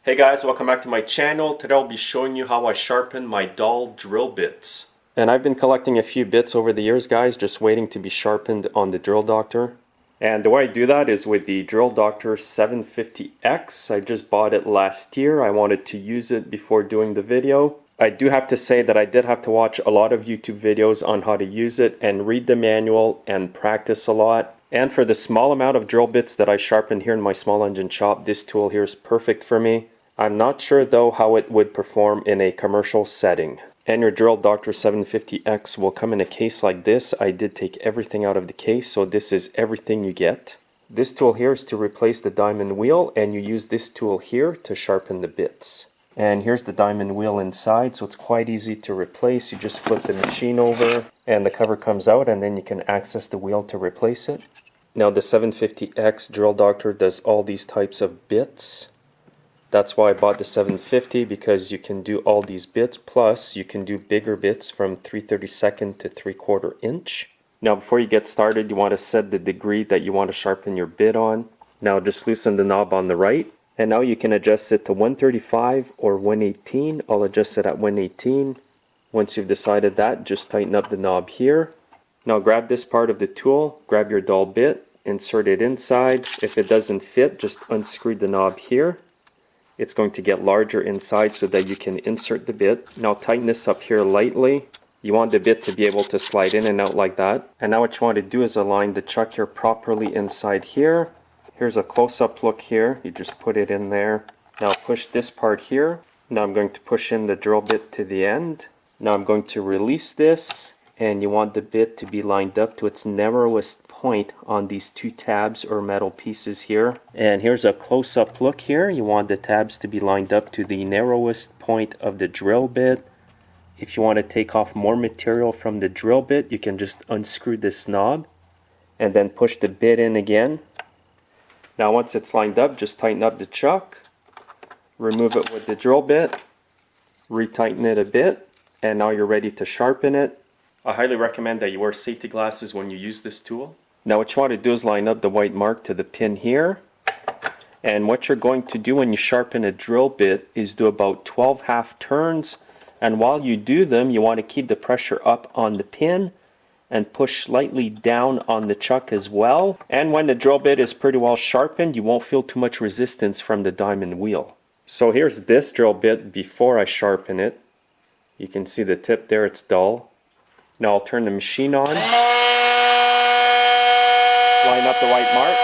Hey guys, welcome back to my channel. Today I'll be showing you how I sharpen my dull drill bits. And I've been collecting a few bits over the years, guys, just waiting to be sharpened on the Drill Doctor. And the way I do that is with the Drill Doctor 750X. I just bought it last year. I wanted to use it before doing the video. I do have to say that I did have to watch a lot of YouTube videos on how to use it and read the manual and practice a lot. And for the small amount of drill bits that I sharpen here in my small engine shop, this tool here is perfect for me. I'm not sure though how it would perform in a commercial setting. And your Drill Doctor 750X will come in a case like this. I did take everything out of the case, so this is everything you get. This tool here is to replace the diamond wheel, and you use this tool here to sharpen the bits. And here's the diamond wheel inside, so it's quite easy to replace. You just flip the machine over and the cover comes out, and then you can access the wheel to replace it. Now the 750X Drill Doctor does all these types of bits. That's why I bought the 750, because you can do all these bits, plus you can do bigger bits from 3/32 to 3/4 inch. Now before you get started, you want to set the degree that you want to sharpen your bit on. Now just loosen the knob on the right, and now you can adjust it to 135 or 118. I'll adjust it at 118. Once you've decided that, just tighten up the knob here. Now grab this part of the tool, grab your dull bit, insert it inside. If it doesn't fit, just unscrew the knob here. It's going to get larger inside so that you can insert the bit. Now tighten this up here lightly. You want the bit to be able to slide in and out like that. And now what you want to do is align the chuck here properly inside here. Here's a close-up look here. You just put it in there. Now push this part here. Now I'm going to push in the drill bit to the end. Now I'm going to release this, and you want the bit to be lined up to its narrowest point on these two tabs or metal pieces here. And here's a close-up look here. You want the tabs to be lined up to the narrowest point of the drill bit. If you want to take off more material from the drill bit, you can just unscrew this knob and then push the bit in again. Now once it's lined up, just tighten up the chuck, remove it with the drill bit, retighten it a bit, and now you're ready to sharpen it. I highly recommend that you wear safety glasses when you use this tool. Now what you want to do is line up the white mark to the pin here. And what you're going to do when you sharpen a drill bit is do about 12 half turns. And while you do them, you want to keep the pressure up on the pin and push slightly down on the chuck as well. And when the drill bit is pretty well sharpened, you won't feel too much resistance from the diamond wheel. So here's this drill bit before I sharpen it. You can see the tip there, it's dull. Now I'll turn the machine on. Line up the white mark.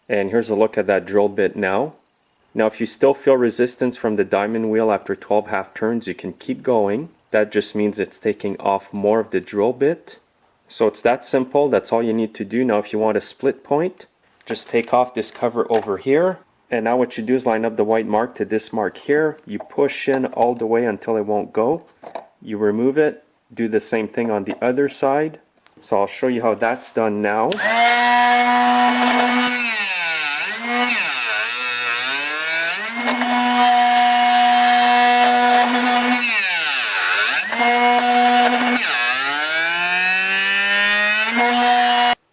And here's a look at that drill bit now. Now if you still feel resistance from the diamond wheel after 12 half turns, you can keep going. That just means it's taking off more of the drill bit. So it's that simple. That's all you need to do. Now if you want a split point, just take off this cover over here. And now what you do is line up the white mark to this mark here. You push in all the way until it won't go. You remove it. Do the same thing on the other side. So I'll show you how that's done now.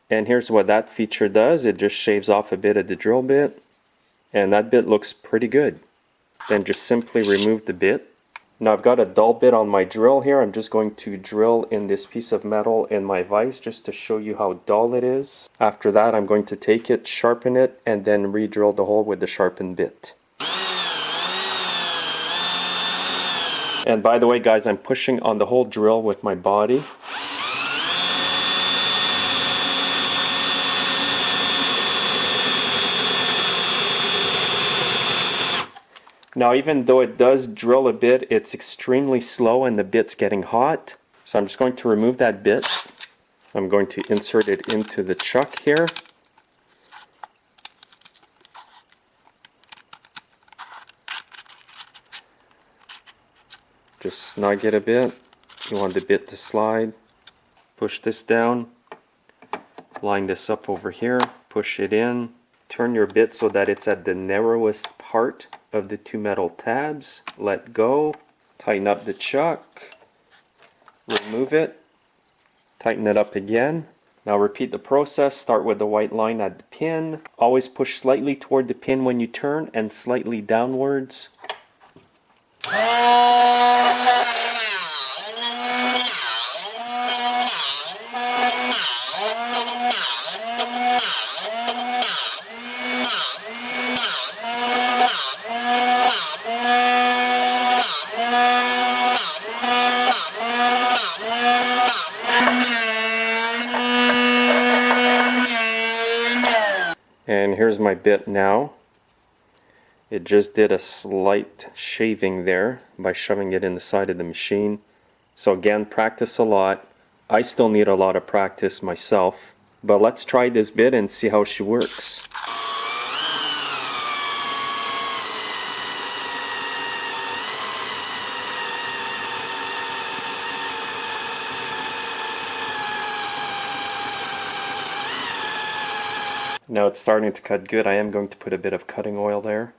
And here's what that feature does. It just shaves off a bit of the drill bit, and that bit looks pretty good. Then just simply remove the bit. Now I've got a dull bit on my drill here. I'm just going to drill in this piece of metal in my vise just to show you how dull it is. After that, I'm going to take it, sharpen it, and then re-drill the hole with the sharpened bit. And by the way, guys, I'm pushing on the whole drill with my body. Now even though it does drill a bit, it's extremely slow and the bit's getting hot. So I'm just going to remove that bit. I'm going to insert it into the chuck here. Just snug it a bit. You want the bit to slide. Push this down. Line this up over here. Push it in. Turn your bit so that it's at the narrowest part of the two metal tabs. Let go. Tighten up the chuck. Remove it. Tighten it up again. Now repeat the process. Start with the white line at the pin. Always push slightly toward the pin when you turn and slightly downwards. And here's my bit now. It just did a slight shaving there by shoving it in the side of the machine. So again, practice a lot. I still need a lot of practice myself. But let's try this bit and see how she works. Now it's starting to cut good. I am going to put a bit of cutting oil there.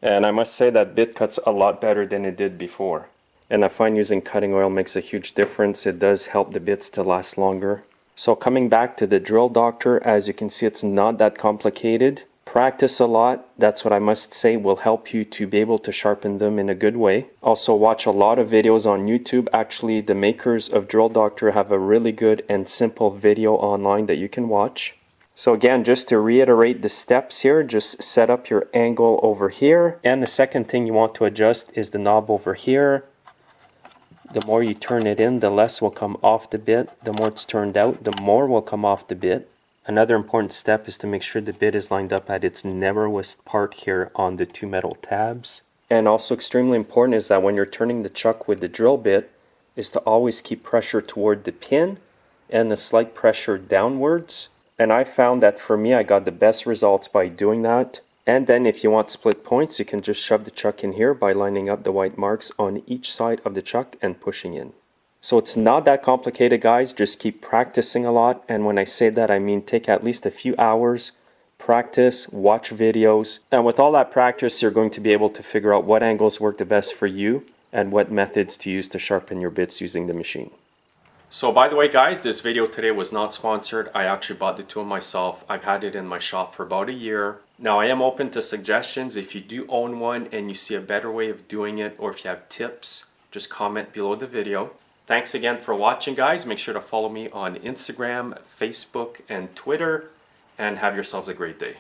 And I must say that bit cuts a lot better than it did before. And I find using cutting oil makes a huge difference. It does help the bits to last longer. So coming back to the drill doctor, as you can see, it's not that complicated. Practice a lot. That's what I must say will help you to be able to sharpen them in a good way. Also watch a lot of videos on YouTube. Actually, the makers of Drill Doctor have a really good and simple video online that you can watch. So again, just to reiterate the steps here, just set up your angle over here. And the second thing you want to adjust is the knob over here. The more you turn it in, the less will come off the bit. The more it's turned out, the more will come off the bit. Another important step is to make sure the bit is lined up at its narrowest part here on the two metal tabs. And also extremely important is that when you're turning the chuck with the drill bit, is to always keep pressure toward the pin and a slight pressure downwards. And I found that for me, I got the best results by doing that. And then if you want split points, you can just shove the chuck in here by lining up the white marks on each side of the chuck and pushing in. So it's not that complicated, guys. Just keep practicing a lot. And when I say that, I mean take at least a few hours, practice, watch videos. And with all that practice, you're going to be able to figure out what angles work the best for you and what methods to use to sharpen your bits using the machine. So by the way, guys, this video today was not sponsored. I actually bought the tool myself. I've had it in my shop for about a year. Now I am open to suggestions. If you do own one and you see a better way of doing it, or if you have tips, just comment below the video. Thanks again for watching, guys. Make sure to follow me on Instagram, Facebook, and Twitter, and have yourselves a great day.